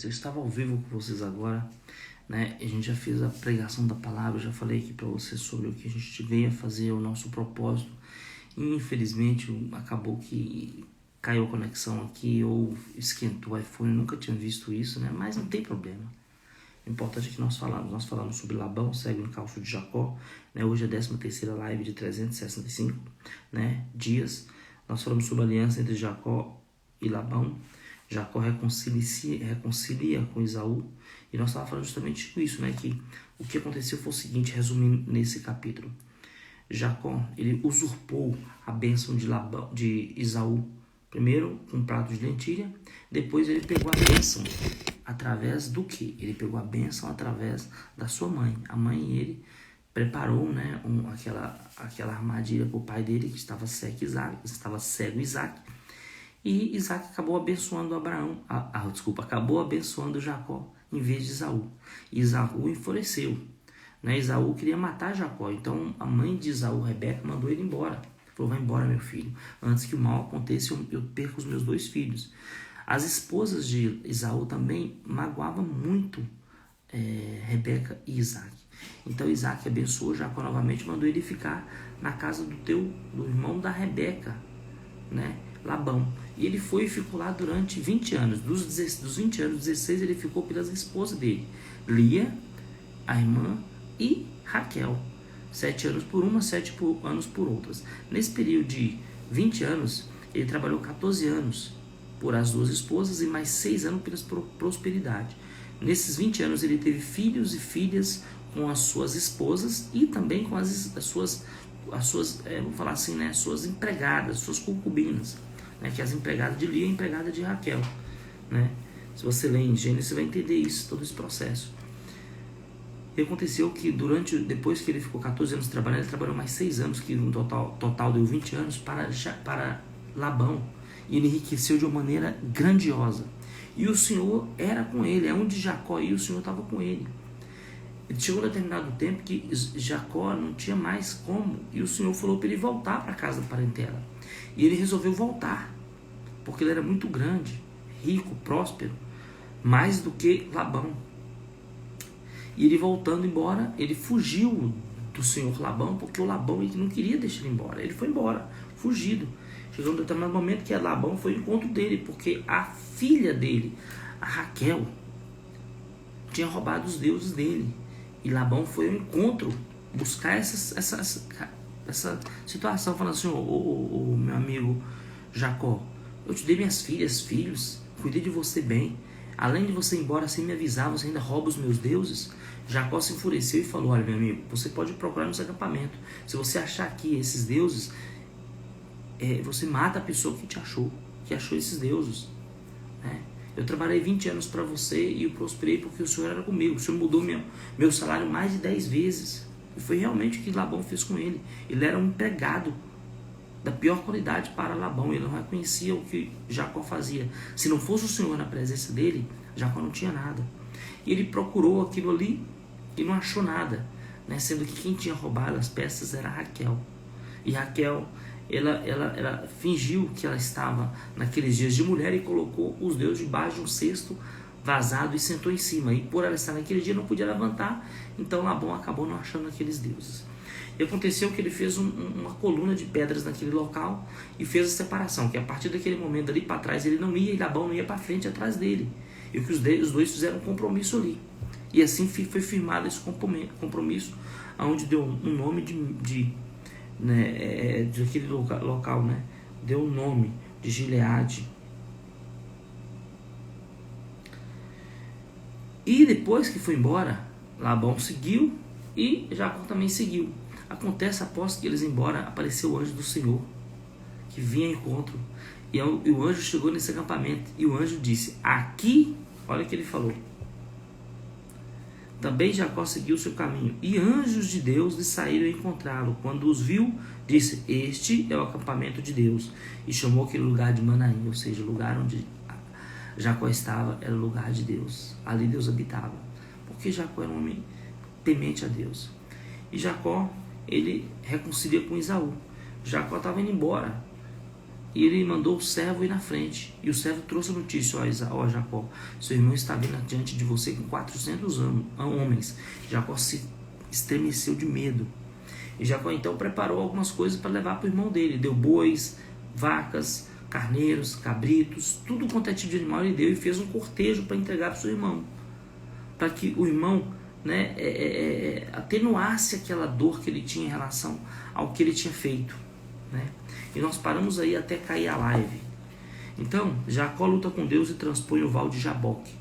Eu estava ao vivo com vocês agora, né? A gente já fez a pregação da palavra, eu já falei aqui para vocês sobre o que a gente veio a fazer, o nosso propósito. E infelizmente acabou que caiu a conexão aqui ou esquentou o iPhone, eu nunca tinha visto isso, né? Mas não tem problema. O importante é que nós falamos sobre Labão, segue o encalço de Jacó, né? Hoje é a 13ª live de 365, né, dias. Nós falamos sobre a aliança entre Jacó e Labão. Jacó reconcilia com Esaú. E nós estávamos falando justamente isso, né? Que o que aconteceu foi o seguinte, resumindo nesse capítulo. Jacó, ele usurpou a bênção de Esaú. Primeiro com um prato de lentilha, depois ele pegou a bênção através do que? Ele pegou a bênção através da sua mãe. A mãe e ele preparou, né, aquela armadilha para o pai dele, que estava cego Isaac. E Isaac acabou abençoando acabou abençoando Jacó em vez de Esaú. E Esaú enfureceu, né? Esaú queria matar Jacó. Então a mãe de Esaú, Rebeca, mandou ele embora. Falou: vai embora, meu filho, antes que o mal aconteça, eu perca os meus 2 filhos. As esposas de Esaú também magoavam muito Rebeca e Isaac. Então Isaac abençoou Jacó novamente, mandou ele ficar na casa do irmão da Rebeca, né, Labão. E ele foi e ficou lá durante 20 anos. Dos 20 anos, 16 ele ficou pelas esposas dele, Lia, a irmã, e Raquel. 7 anos por uma, 7 anos por outras. Nesse período de 20 anos, ele trabalhou 14 anos por as 2 esposas e mais 6 anos pela prosperidade. Nesses 20 anos ele teve filhos e filhas com as suas esposas e também com as suas vamos falar assim, né, suas empregadas, suas concubinas, né, que as empregadas de Lia e a empregada de Raquel, né? Se você ler em Gênesis, você vai entender isso, todo esse processo. E aconteceu que depois que ele ficou 14 anos trabalhando, ele trabalhou mais 6 anos, que no total deu 20 anos para Labão. E ele enriqueceu de uma maneira grandiosa. E o Senhor era com ele, onde Jacó ia, o Senhor estava com ele. Chegou um determinado tempo que Jacó não tinha mais como, e o Senhor falou para ele voltar para a casa da parentela. E ele resolveu voltar, porque ele era muito grande, rico, próspero, mais do que Labão. E ele voltando embora, ele fugiu do senhor Labão, porque o Labão ele não queria deixar ele embora. Ele foi embora, fugido. Chegou um determinado momento que Labão foi ao encontro dele, porque a filha dele, a Raquel, tinha roubado os deuses dele. E Labão foi ao encontro, buscar essa situação, falando assim: ô, meu amigo Jacó, eu te dei minhas filhas, filhos, cuidei de você bem. Além de você ir embora sem me avisar, você ainda rouba os meus deuses? Jacó se enfureceu e falou: olha, meu amigo, você pode procurar no seu acampamento. Se você achar aqui esses deuses, você mata a pessoa que achou esses deuses, né? Eu trabalhei 20 anos para você e eu prosperei porque o Senhor era comigo. O Senhor mudou meu salário mais de 10 vezes. E foi realmente o que Labão fez com ele. Ele era um empregado da pior qualidade para Labão. Ele não reconhecia o que Jacó fazia. Se não fosse o Senhor na presença dele, Jacó não tinha nada. E ele procurou aquilo ali e não achou nada, né? Sendo que quem tinha roubado as peças era Raquel. E Raquel, ela fingiu que ela estava naqueles dias de mulher e colocou os deuses debaixo de um cesto vazado e sentou em cima. E por ela estar naquele dia não podia levantar, então Labão acabou não achando aqueles deuses. E aconteceu que ele fez uma coluna de pedras naquele local e fez a separação, que a partir daquele momento ali para trás ele não ia e Labão não ia para frente atrás dele. E que os dois fizeram um compromisso ali. E assim foi firmado esse compromisso, onde deu um nome de aquele local, né? Deu o nome de Gileade. E depois que foi embora, Labão seguiu e Jacó também seguiu. Acontece, após que eles embora, apareceu o anjo do Senhor, que vinha ao encontro. E o anjo chegou nesse acampamento. E o anjo disse: aqui, olha o que ele falou. Também Jacó seguiu o seu caminho. E anjos de Deus lhe saíram a encontrá-lo. Quando os viu, disse: este é o acampamento de Deus. E chamou aquele lugar de Manaim, ou seja, o lugar onde Jacó estava era o lugar de Deus. Ali Deus habitava. Porque Jacó era um homem temente a Deus. E Jacó, ele reconcilia com Esaú. Jacó estava indo embora E ele mandou o servo ir na frente. E o servo trouxe a notícia: ó Jacó, seu irmão está vindo diante de você com 400 homens. Jacó se estremeceu de medo. E Jacó então preparou algumas coisas para levar para o irmão dele. Deu bois, vacas, carneiros, cabritos, tudo quanto é tipo de animal ele deu, e fez um cortejo para entregar para o seu irmão. Para que o irmão, né, atenuasse aquela dor que ele tinha em relação ao que ele tinha feito, né? E nós paramos aí até cair a live. Então, Jacó luta com Deus e transpõe o val de Jaboque.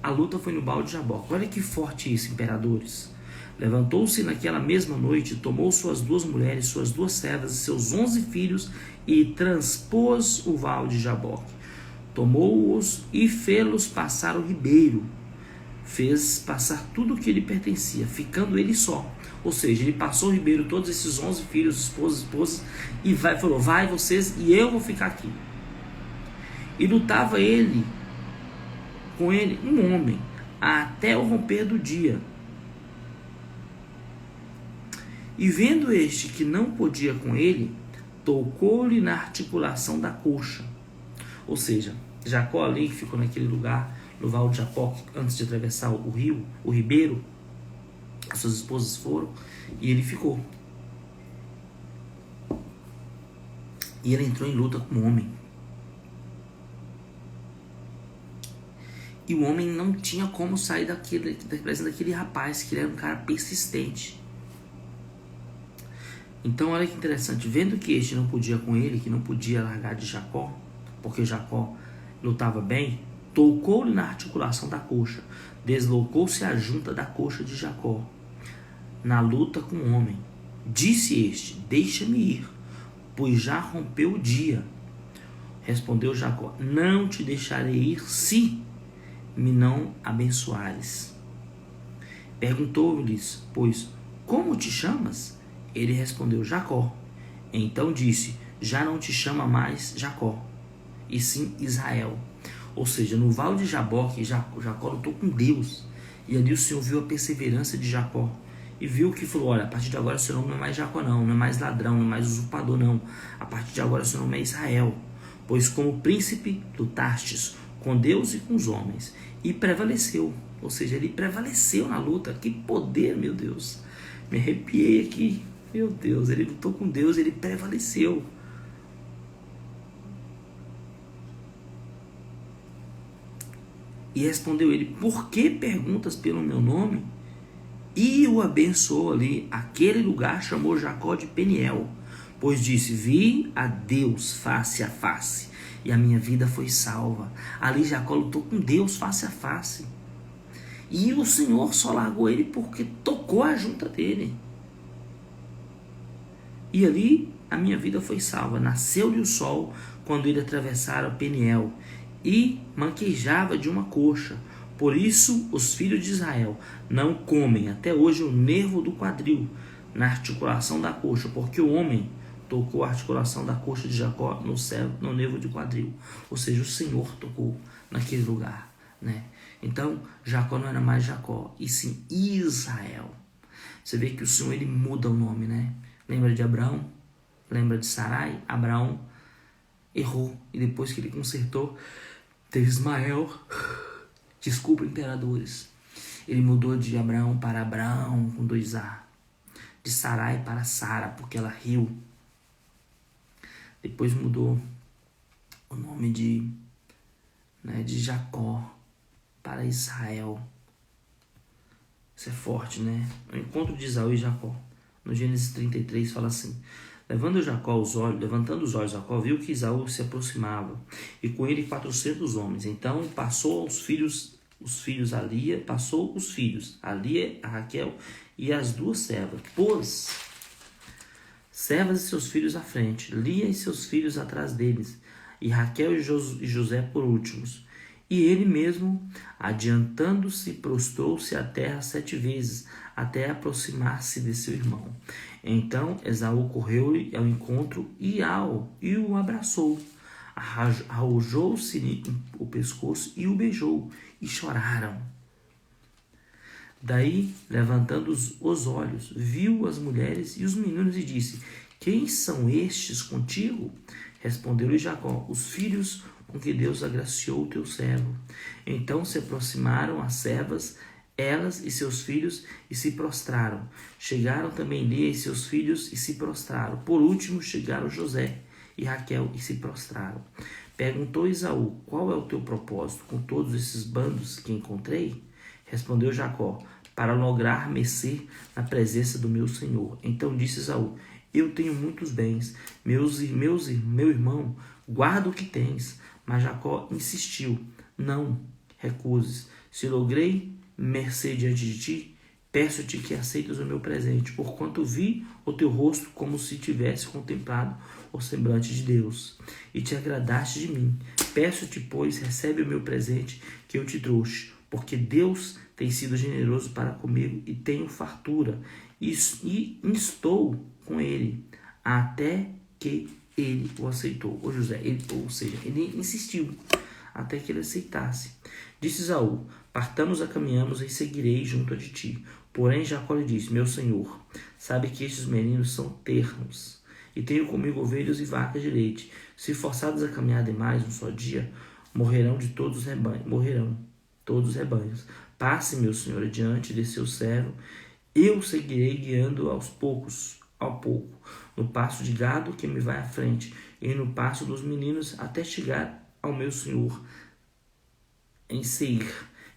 A luta foi no val de Jaboque. Olha que forte isso, imperadores. Levantou-se naquela mesma noite, tomou suas 2 mulheres, suas 2 servas e seus 11 filhos e transpôs o val de Jaboque. Tomou-os e fê-los passar o ribeiro. Fez passar tudo o que lhe pertencia, ficando ele só. Ou seja, ele passou o ribeiro, todos esses 11 filhos, esposas, e falou: vai vocês e eu vou ficar aqui. E lutava com ele um homem, até o romper do dia. E vendo este que não podia com ele, tocou-lhe na articulação da coxa. Ou seja, Jacó ali que ficou naquele lugar, no val de Jaboque, antes de atravessar o rio, o ribeiro, as suas esposas foram, e ele ficou. E ele entrou em luta com o homem. E o homem não tinha como sair da presença daquele rapaz, que ele era um cara persistente. Então olha que interessante, vendo que este não podia com ele, que não podia largar de Jacó, porque Jacó lutava bem, tocou-lhe na articulação da coxa, deslocou-se a junta da coxa de Jacó, na luta com o homem. Disse este: deixa-me ir, pois já rompeu o dia. Respondeu Jacó: não te deixarei ir se me não abençoares. Perguntou-lhes, pois, como te chamas? Ele respondeu: Jacó. Então disse: já não te chama mais Jacó, e sim Israel. Ou seja, no val de Jaboque, Jacó lutou com Deus. E ali o Senhor viu a perseverança de Jacó. E viu que falou: olha, a partir de agora seu nome não é mais Jacó não é mais ladrão, não é mais usurpador não. A partir de agora seu nome é Israel. Pois como príncipe lutastes com Deus e com os homens. E prevaleceu. Ou seja, ele prevaleceu na luta. Que poder, meu Deus. Me arrepiei aqui. Meu Deus, ele lutou com Deus, ele prevaleceu. E respondeu ele: por que perguntas pelo meu nome? E o abençoou ali. Aquele lugar chamou Jacó de Peniel, pois disse: vi a Deus face a face, e a minha vida foi salva. Ali Jacó lutou com Deus face a face. E o Senhor só largou ele porque tocou a junta dele. E ali a minha vida foi salva. Nasceu-lhe o sol quando ele atravessara Peniel, e manquejava de uma coxa. Por isso os filhos de Israel não comem até hoje o nervo do quadril na articulação da coxa, porque o homem tocou a articulação da coxa de Jacó no nervo de quadril. Ou seja, o Senhor tocou naquele lugar, né? Então Jacó não era mais Jacó, e sim Israel. Você vê que o Senhor, ele muda o nome, né? Lembra de Abraão? Lembra de Sarai? Abraão errou, e depois que ele consertou, teve Ismael. Desculpa, imperadores. Ele mudou de Abraão para Abraão com 2A. De Sarai para Sara, porque ela riu. Depois mudou o nome de Jacó para Israel. Isso é forte, né? O encontro de Esaú e Jacó. No Gênesis 33 fala assim: levantando os olhos, Jacó viu que Esaú se aproximava, e com ele 400 homens. Então passou os filhos a Lia, a Lia, a Raquel e as 2 servas. Pôs servas e seus filhos à frente, Lia e seus filhos atrás deles, e Raquel e José por últimos. E ele mesmo, adiantando-se, prostrou-se à terra 7 vezes, até aproximar-se de seu irmão. Então Esaú correu-lhe ao encontro e o abraçou. Arrojou-se-lhe o pescoço e o beijou, e choraram. Daí, levantando os olhos, viu as mulheres e os meninos e disse: quem são estes contigo? Respondeu-lhe Jacó: os filhos com que Deus agraciou o teu servo. Então se aproximaram as servas, elas e seus filhos, e se prostraram. Chegaram também Lia e seus filhos, e se prostraram. Por último chegaram José e Raquel, e se prostraram. Perguntou Esaú: qual é o teu propósito com todos esses bandos que encontrei? Respondeu Jacó: para lograr mercê na presença do meu senhor. Então disse Esaú: eu tenho muitos bens, meu irmão, guarda o que tens. Mas Jacó insistiu: não recuses. Se logrei mercê diante de ti, peço-te que aceites o meu presente, porquanto vi o teu rosto como se tivesse contemplado o semblante de Deus, e te agradaste de mim. Peço-te, pois, recebe o meu presente que eu te trouxe, porque Deus tem sido generoso para comigo e tenho fartura, e estou com ele, até que ele o aceitou. Ou seja, ele insistiu até que ele aceitasse. Disse Esaú: partamos a caminhamos e seguirei junto de ti. Porém Jacó lhe disse: meu senhor, sabe que estes meninos são ternos, e tenho comigo ovelhas e vacas de leite. Se forçados a caminhar demais um só dia, morrerão todos os rebanhos. Passe, meu senhor, adiante de seu servo, eu seguirei guiando ao pouco, no passo de gado que me vai à frente, e no passo dos meninos, até chegar ao meu senhor em Seir.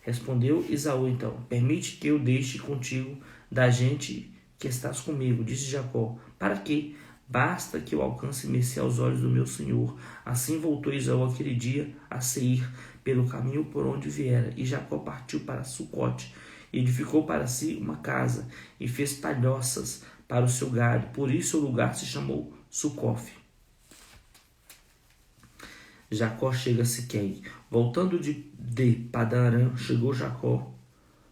Respondeu Esaú então: permite que eu deixe contigo da gente que estás comigo. Disse Jacó: para quê? Basta que eu alcance mercê aos olhos do meu senhor. Assim voltou Esaú aquele dia a Seir, pelo caminho por onde viera. E Jacó partiu para Sucote, e edificou para si uma casa, e fez palhoças para o seu gado. Por isso o lugar se chamou Sucofe. Jacó chega a Siquém. Voltando de Padan-aram, chegou Jacó,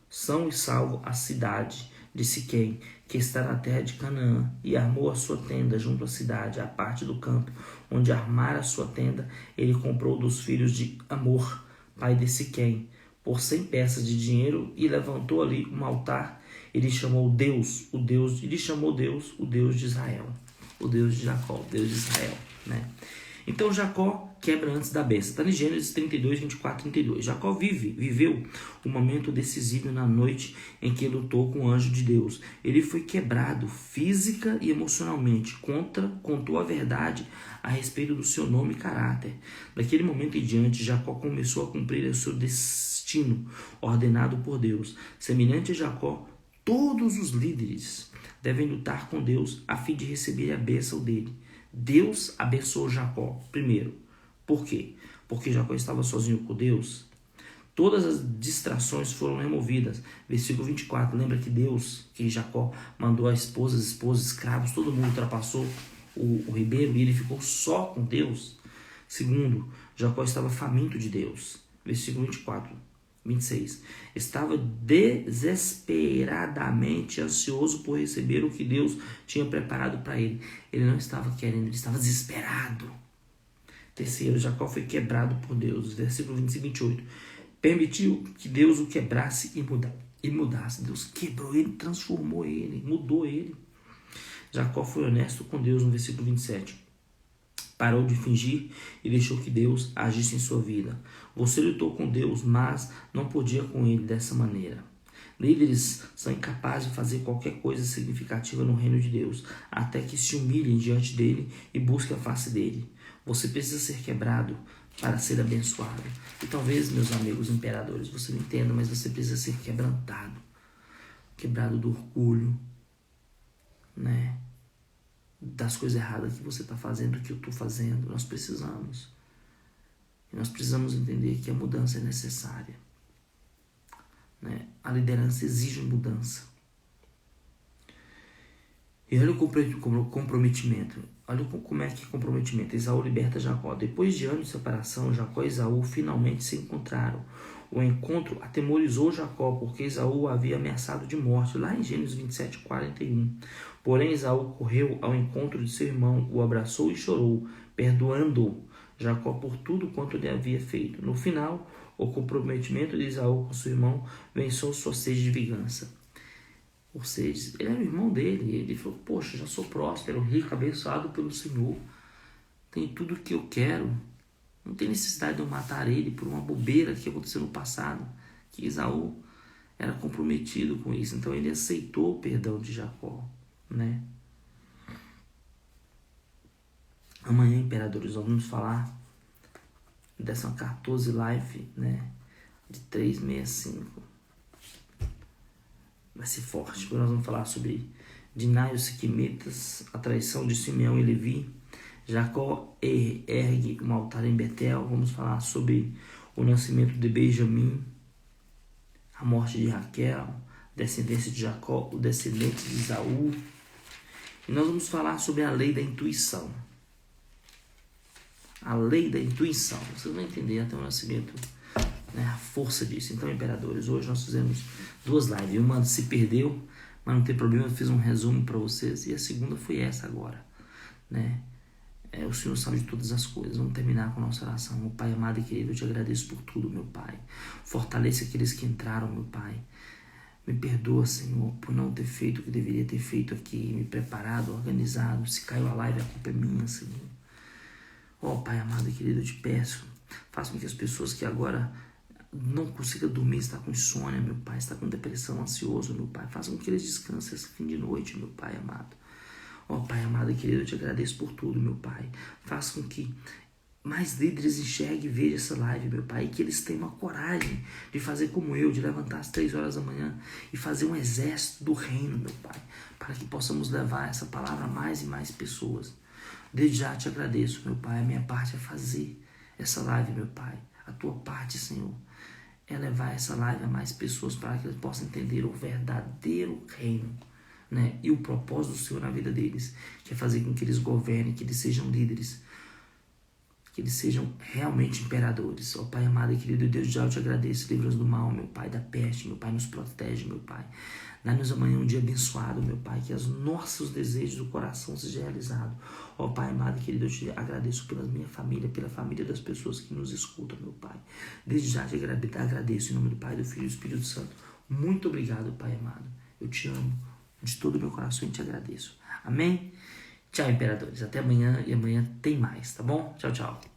são e salvo, à cidade de Siquém, que está na terra de Canaã, e armou a sua tenda junto à cidade, à parte do campo, onde armara a sua tenda. Ele comprou dos filhos de Amor, pai de Siquém, por 100 peças de dinheiro, e levantou ali um altar. Ele chamou Deus, o Deus de Israel, o Deus de Jacó, o Deus de Israel, né? Então Jacó quebra antes da besta. Está em Gênesis 32, 24, 32. Jacó viveu um momento decisivo na noite em que lutou com o anjo de Deus. Ele foi quebrado física e emocionalmente. Contou a verdade a respeito do seu nome e caráter. Daquele momento em diante, Jacó começou a cumprir o seu destino ordenado por Deus. Semelhante a Jacó, todos os líderes devem lutar com Deus a fim de receber a bênção dele. Deus abençoou Jacó primeiro. Por quê? Porque Jacó estava sozinho com Deus. Todas as distrações foram removidas. Versículo 24, lembra que Jacó mandou as esposas, escravos, todo mundo ultrapassou o ribeiro e ele ficou só com Deus. Segundo, Jacó estava faminto de Deus. Versículo 26. Estava desesperadamente ansioso por receber o que Deus tinha preparado para ele. Ele não estava querendo, ele estava desesperado. Terceiro, Jacó foi quebrado por Deus. Versículo 25 e 28. Permitiu que Deus o quebrasse e mudasse. Deus quebrou ele, transformou ele, mudou ele. Jacó foi honesto com Deus no versículo 27. Parou de fingir e deixou que Deus agisse em sua vida. Você lutou com Deus, mas não podia com ele dessa maneira. Líderes são incapazes de fazer qualquer coisa significativa no reino de Deus, até que se humilhem diante dele e busquem a face dele. Você precisa ser quebrado para ser abençoado. E talvez, meus amigos imperadores, você não entenda, mas você precisa ser quebrantado. Quebrado do orgulho, né? Das coisas erradas que você está fazendo, que eu estou fazendo. Nós precisamos. E nós precisamos entender que a mudança é necessária. Né? A liderança exige mudança. E olha o comprometimento. Olha como é que é comprometimento. Esaú liberta Jacó. Depois de anos de separação, Jacó e Esaú finalmente se encontraram. O encontro atemorizou Jacó, porque Esaú o havia ameaçado de morte, lá em Gênesis 27, 41. Porém, Esaú correu ao encontro de seu irmão, o abraçou e chorou, perdoando Jacó por tudo quanto lhe havia feito. No final, o comprometimento de Esaú com seu irmão venceu sua sede de vingança. Ou seja, ele era o irmão dele. Ele falou: poxa, já sou próspero, rico, abençoado pelo Senhor. tenho tudo o que eu quero. Não tem necessidade de eu matar ele por uma bobeira que aconteceu no passado, que Esaú era comprometido com isso. Então ele aceitou o perdão de Jacó, né? Amanhã, imperadores, nós vamos falar dessa 14 live, né? De 365. Vai ser forte, porque nós vamos falar sobre Diná e os Siquemitas, a traição de Simeão e Levi. Jacó ergue um altar em Betel. Vamos falar sobre o nascimento de Benjamim, a morte de Raquel, descendência de Jacó, o descendente de Esaú. E nós vamos falar sobre a lei da intuição. A lei da intuição. Vocês vão entender até o nascimento, né, a força disso. Então, imperadores, hoje nós fizemos 2 lives. Uma se perdeu, mas não tem problema, eu fiz um resumo para vocês. E a segunda foi essa agora, né? O Senhor sabe de todas as coisas. Vamos terminar com a nossa oração. Meu Pai amado e querido, eu te agradeço por tudo, meu Pai. Fortaleça aqueles que entraram, meu Pai. Me perdoa, Senhor, por não ter feito o que deveria ter feito aqui, me preparado, organizado. Se caiu a live, a culpa é minha, Senhor. Pai amado e querido, eu te peço, faça com que as pessoas que agora não consigam dormir, está com insônia, meu Pai, está com depressão, ansioso, meu Pai, faça com que eles descansem esse fim de noite, meu Pai amado. Pai amado e querido, eu te agradeço por tudo, meu Pai. Faça com que mais líderes enxerguem e vejam essa live, meu Pai, e que eles tenham a coragem de fazer como eu, de levantar às 3 horas da manhã e fazer um exército do reino, meu Pai, para que possamos levar essa palavra a mais e mais pessoas. Desde já te agradeço, meu Pai. A minha parte é fazer essa live, meu Pai. A tua parte, Senhor, é levar essa live a mais pessoas para que eles possam entender o verdadeiro reino, né? E o propósito do Senhor na vida deles, que é fazer com que eles governem, que eles sejam líderes, que eles sejam realmente imperadores. Pai amado e querido Deus, já eu te agradeço. Livra-nos do mal, meu Pai, da peste, meu Pai, nos protege, meu Pai. Dá-nos amanhã um dia abençoado, meu Pai, que os nossos desejos do coração sejam realizados. Pai amado e querido, eu te agradeço pela minha família, pela família das pessoas que nos escutam, meu Pai. Desde já te agradeço em nome do Pai, do Filho e do Espírito Santo. Muito obrigado, Pai amado. Eu te amo de todo o meu coração e te agradeço. Amém? Tchau, imperadores. Até amanhã, e amanhã tem mais, tá bom? Tchau, tchau.